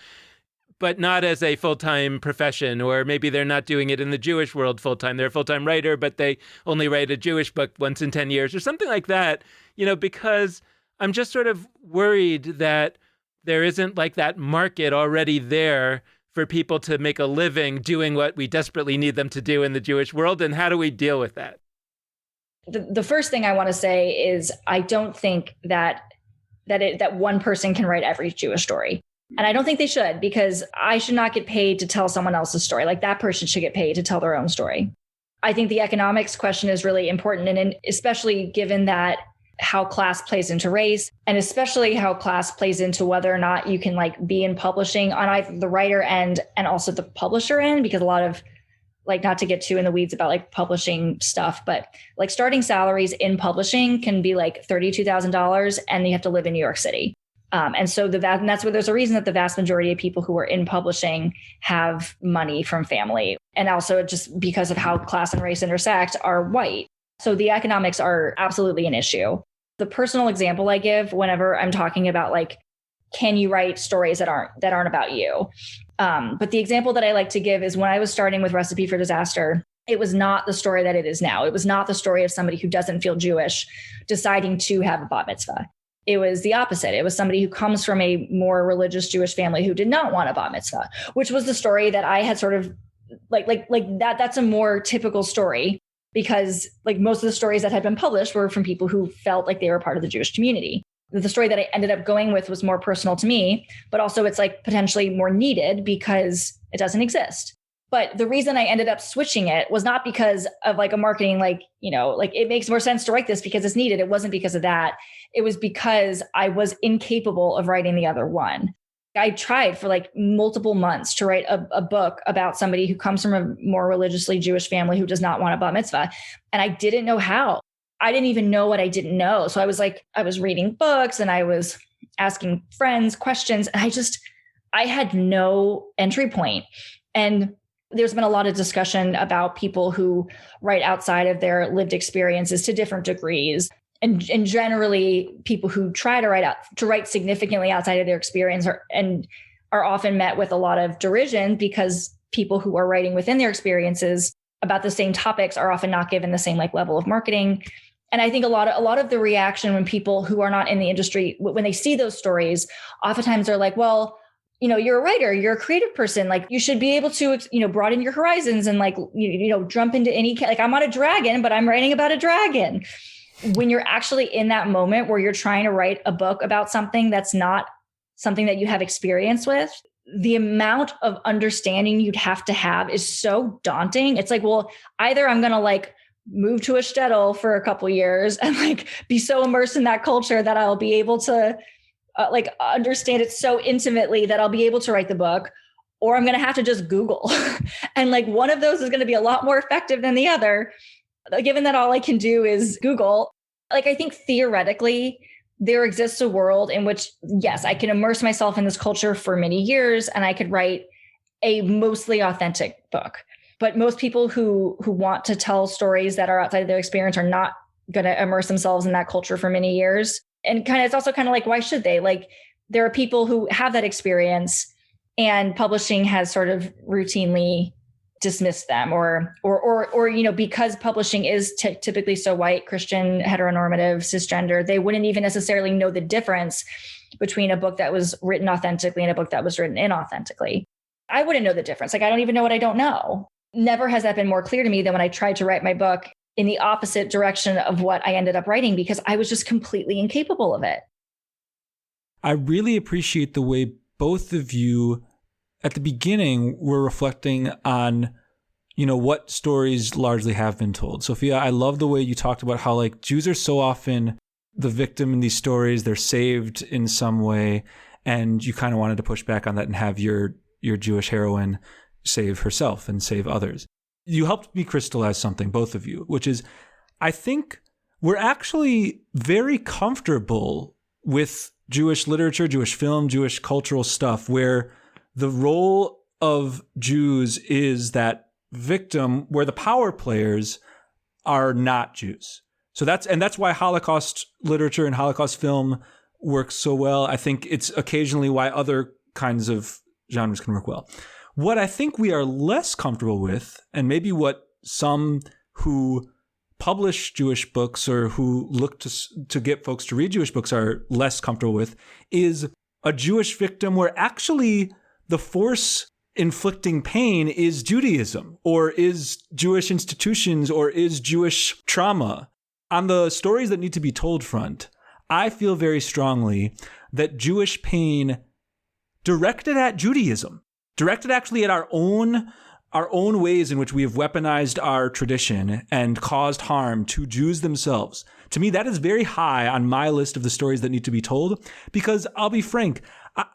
but not as a full-time profession, or maybe they're not doing it in the Jewish world full-time. They're a full-time writer, but they only write a Jewish book once in 10 years or something like that, you know, because I'm just sort of worried that there isn't like that market already there for people to make a living doing what we desperately need them to do in the Jewish world. And how do we deal with that? The first thing I want to say is I don't think that one person can write every Jewish story. And I don't think they should, because I should not get paid to tell someone else's story. Like, that person should get paid to tell their own story. I think the economics question is really important. And especially given that how class plays into race, and especially how class plays into whether or not you can like be in publishing on either the writer end and also the publisher end, because a lot of, like, not to get too in the weeds about like publishing stuff, but like starting salaries in publishing can be like $32,000 and you have to live in New York City. And that's where there's a reason that the vast majority of people who are in publishing have money from family. And also just because of how class and race intersect are white. So the economics are absolutely an issue. The personal example I give whenever I'm talking about like, can you write stories that aren't about you? But the example that I like to give is when I was starting with Recipe for Disaster, It was not the story that it is now. It was not the story of somebody who doesn't feel Jewish deciding to have a bat mitzvah. It was the opposite. It was somebody who comes from a more religious Jewish family who did not want a bat mitzvah, which was the story that I had sort of like that. That's a more typical story, because like most of the stories that had been published were from people who felt like they were part of the Jewish community. The story that I ended up going with was more personal to me, but also it's like potentially more needed because it doesn't exist. But the reason I ended up switching it was not because of like a marketing, like, you know, like it makes more sense to write this because it's needed. It wasn't because of that. It was because I was incapable of writing the other one. I tried for like multiple months to write a book about somebody who comes from a more religiously Jewish family who does not want a bat mitzvah. And I didn't know how. I didn't even know what I didn't know. So I was reading books and I was asking friends questions, and I had no entry point. And there's been a lot of discussion about people who write outside of their lived experiences to different degrees. And generally people who try to write significantly outside of their experience are often met with a lot of derision, because people who are writing within their experiences about the same topics are often not given the same like level of marketing. And I think a lot of the reaction when people who are not in the industry, when they see those stories, oftentimes they're like, well, you know, you're a writer, you're a creative person, like you should be able to, you know, broaden your horizons and like, you know, jump into any, like I'm on a dragon, but I'm writing about a dragon. When you're actually in that moment where you're trying to write a book about something that's not something that you have experience with, the amount of understanding you'd have to have is so daunting. It's like, well, either I'm going to like move to a shtetl for a couple of years and like be so immersed in that culture that I'll be able to like understand it so intimately that I'll be able to write the book, or I'm going to have to just Google. And like one of those is going to be a lot more effective than the other, given that all I can do is Google. Like, I think theoretically there exists a world in which, yes, I can immerse myself in this culture for many years and I could write a mostly authentic book. But most people who want to tell stories that are outside of their experience are not going to immerse themselves in that culture for many years. And it's also kind of like, why should they? Like, there are people who have that experience and publishing has sort of routinely dismissed them or, you know, because publishing is typically so white, Christian, heteronormative, cisgender, they wouldn't even necessarily know the difference between a book that was written authentically and a book that was written inauthentically. I wouldn't know the difference. Like, I don't even know what I don't know. Never has that been more clear to me than when I tried to write my book in the opposite direction of what I ended up writing, because I was just completely incapable of it. I really appreciate the way both of you at the beginning were reflecting on, you know, what stories largely have been told. Sofiya, I love the way you talked about how like Jews are so often the victim in these stories. They're saved in some way. And you kind of wanted to push back on that and have your Jewish heroine save herself and save others. You helped me crystallize something, both of you, which is, I think we're actually very comfortable with Jewish literature, Jewish film, Jewish cultural stuff, where the role of Jews is that victim, where the power players are not Jews. So that's why Holocaust literature and Holocaust film works so well. I think it's occasionally why other kinds of genres can work well. What I think we are less comfortable with, and maybe what some who publish Jewish books or who look to get folks to read Jewish books are less comfortable with, is a Jewish victim where actually the force inflicting pain is Judaism or is Jewish institutions or is Jewish trauma. On the stories that need to be told front, I feel very strongly that Jewish pain directed at Judaism, directed actually at our own ways in which we have weaponized our tradition and caused harm to Jews themselves. To me, that is very high on my list of the stories that need to be told, because I'll be frank,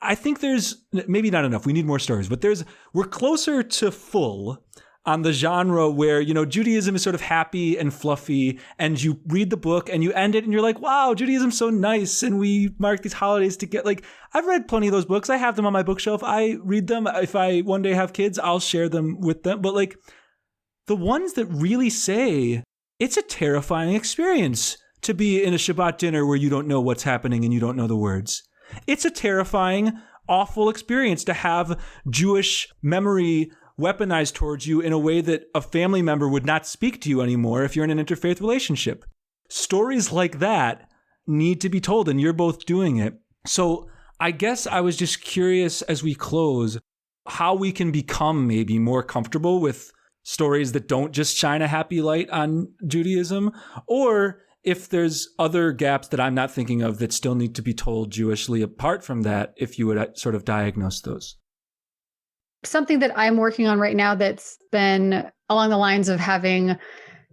I think there's maybe not enough. We need more stories, but we're closer to full on the genre where, you know, Judaism is sort of happy and fluffy, and you read the book and you end it and you're like, wow, Judaism's so nice. And we mark these holidays to get, like, I've read plenty of those books. I have them on my bookshelf. I read them. If I one day have kids, I'll share them with them. But like the ones that really say it's a terrifying experience to be in a Shabbat dinner where you don't know what's happening and you don't know the words. It's a terrifying, awful experience to have Jewish memory weaponized towards you in a way that a family member would not speak to you anymore if you're in an interfaith relationship. Stories like that need to be told, and you're both doing it. So I guess I was just curious as we close how we can become maybe more comfortable with stories that don't just shine a happy light on Judaism, or if there's other gaps that I'm not thinking of that still need to be told Jewishly apart from that, if you would sort of diagnose those. Something that I'm working on right now that's been along the lines of having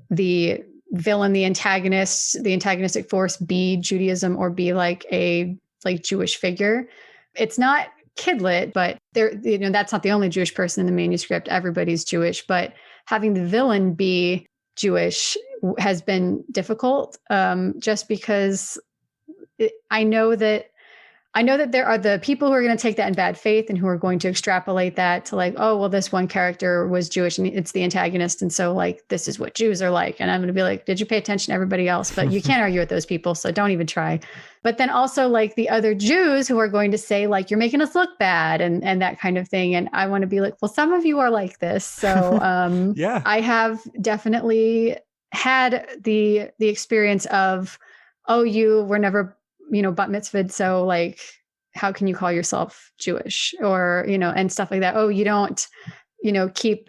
the villain, the antagonistic force be Judaism or be like a Jewish figure. It's not kidlit, but that's not the only Jewish person in the manuscript. Everybody's Jewish, but having the villain be Jewish has been difficult, just because I know that there are the people who are going to take that in bad faith and who are going to extrapolate that to like, oh, well, this one character was Jewish and it's the antagonist. And so like, this is what Jews are like. And I'm going to be like, did you pay attention to everybody else? But you can't argue with those people. So don't even try. But then also like the other Jews who are going to say like, you're making us look bad and that kind of thing. And I want to be like, well, some of you are like this. So yeah, I have definitely had the experience of, oh, you were never bat mitzvahed. So like, how can you call yourself Jewish or, and stuff like that. Oh, you don't, keep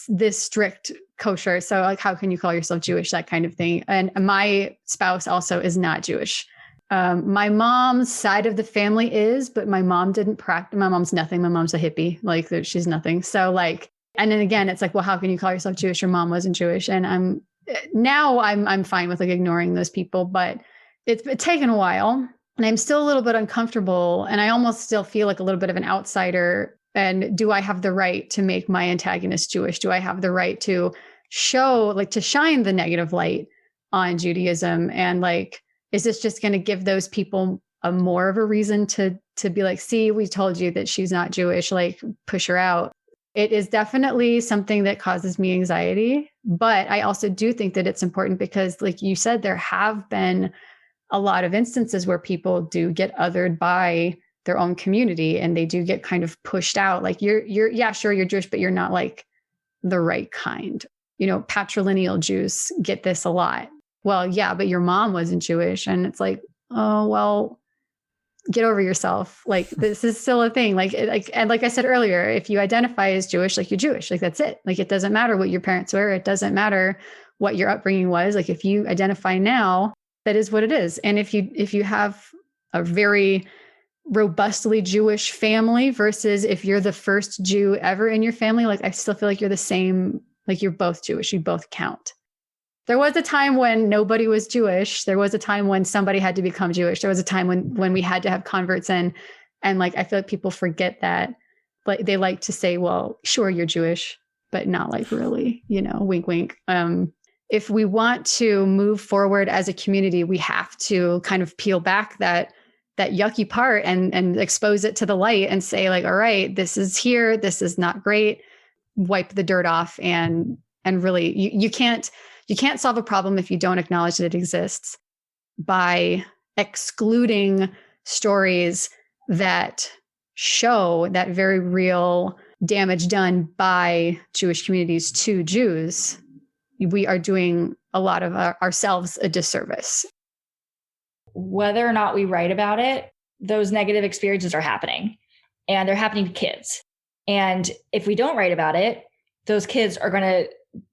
this strict kosher. So like, how can you call yourself Jewish? That kind of thing. And my spouse also is not Jewish. My mom's side of the family is, but my mom didn't practice. My mom's nothing. My mom's a hippie. Like she's nothing. So like, and then again, it's like, well, how can you call yourself Jewish? Your mom wasn't Jewish. And I'm fine with like ignoring those people, but it's taken a while and I'm still a little bit uncomfortable and I almost still feel like a little bit of an outsider. And do I have the right to make my antagonist Jewish? Do I have the right to to shine the negative light on Judaism? And like, is this just going to give those people more of a reason to be like, see, we told you that she's not Jewish, like push her out. It is definitely something that causes me anxiety, but I also do think that it's important because like you said, there have been a lot of instances where people do get othered by their own community and they do get kind of pushed out. Like yeah, sure, you're Jewish, but you're not like the right kind. Patrilineal Jews get this a lot. Well, yeah, but your mom wasn't Jewish. And it's like, oh, well, get over yourself. Like this is still a thing. And like I said earlier, if you identify as Jewish, like you're Jewish, like that's it. Like it doesn't matter what your parents were. It doesn't matter what your upbringing was. Like if you identify now, that is what it is. And if you have a very robustly Jewish family versus if you're the first Jew ever in your family, like I still feel like you're the same, like you're both Jewish, you both count. There was a time when nobody was Jewish. There was a time when somebody had to become Jewish. There was a time when we had to have converts in. And like, I feel like people forget that, like they like to say, well, sure, you're Jewish, but not like really, wink, wink. If we want to move forward as a community, we have to kind of peel back that yucky part and expose it to the light and say like, all right, this is here. This is not great. Wipe the dirt off. And really you can't solve a problem if you don't acknowledge that it exists by excluding stories that show that very real damage done by Jewish communities to Jews. We are doing a lot of ourselves a disservice. Whether or not we write about it, those negative experiences are happening and they're happening to kids. And if we don't write about it, those kids are going to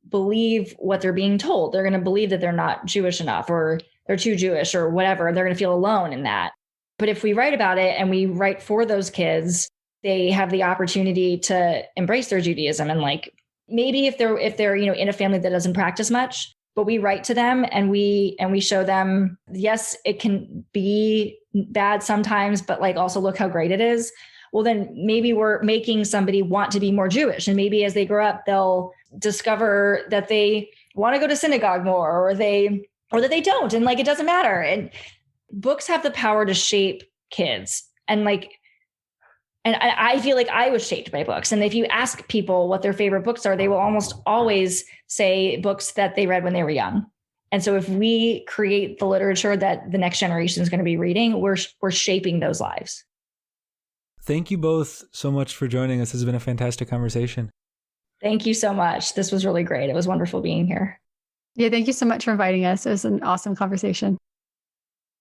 believe what they're being told. They're going to believe that they're not Jewish enough or they're too Jewish or whatever. They're going to feel alone in that. But if we write about it and we write for those kids, they have the opportunity to embrace their Judaism. And like, maybe if they're, in a family that doesn't practice much, but we write to them and we show them, yes, it can be bad sometimes, but like also look how great it is. Well, then maybe we're making somebody want to be more Jewish. And maybe as they grow up, they'll discover that they want to go to synagogue more or that they don't. And like, it doesn't matter. And books have the power to shape kids. And I feel like I was shaped by books. And if you ask people what their favorite books are, they will almost always say books that they read when they were young. And so if we create the literature that the next generation is going to be reading, we're shaping those lives. Thank you both so much for joining us. This has been a fantastic conversation. Thank you so much. This was really great. It was wonderful being here. Yeah, thank you so much for inviting us. It was an awesome conversation.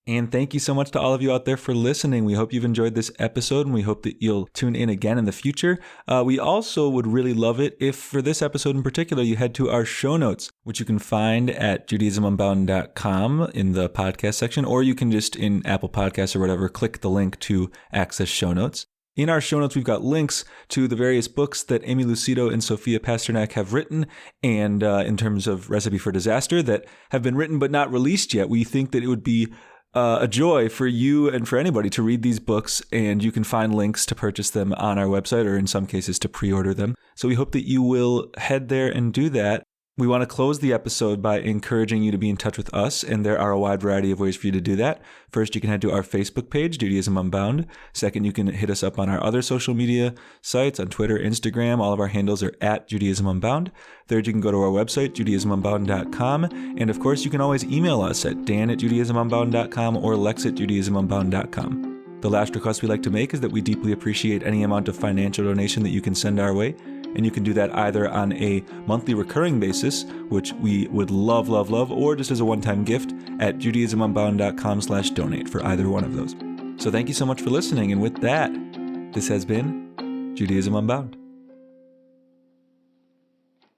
And thank you so much to all of you out there for listening. We hope you've enjoyed this episode, and we hope that you'll tune in again in the future. We also would really love it if, for this episode in particular, you head to our show notes, which you can find at judaismunbound.com in the podcast section, or you can just, in Apple Podcasts or whatever, click the link to access show notes. In our show notes, we've got links to the various books that Aimee Lucido and Sofiya Pasternack have written, and in terms of Recipe for Disaster, that have been written but not released yet. We think that it would be a joy for you and for anybody to read these books, and you can find links to purchase them on our website, or in some cases to pre-order them. So we hope that you will head there and do that. We want to close the episode by encouraging you to be in touch with us, and there are a wide variety of ways for you to do that. First, you can head to our Facebook page, Judaism Unbound. Second, you can hit us up on our other social media sites, on Twitter, Instagram. All of our handles are at Judaism Unbound. Third, you can go to our website, judaismunbound.com. And of course, you can always email us at dan@judaismunbound.com or lex@judaismunbound.com. The last request we like to make is that we deeply appreciate any amount of financial donation that you can send our way. And you can do that either on a monthly recurring basis, which we would love, love, love, or just as a one-time gift at judaismunbound.com/donate for either one of those. So thank you so much for listening. And with that, this has been Judaism Unbound.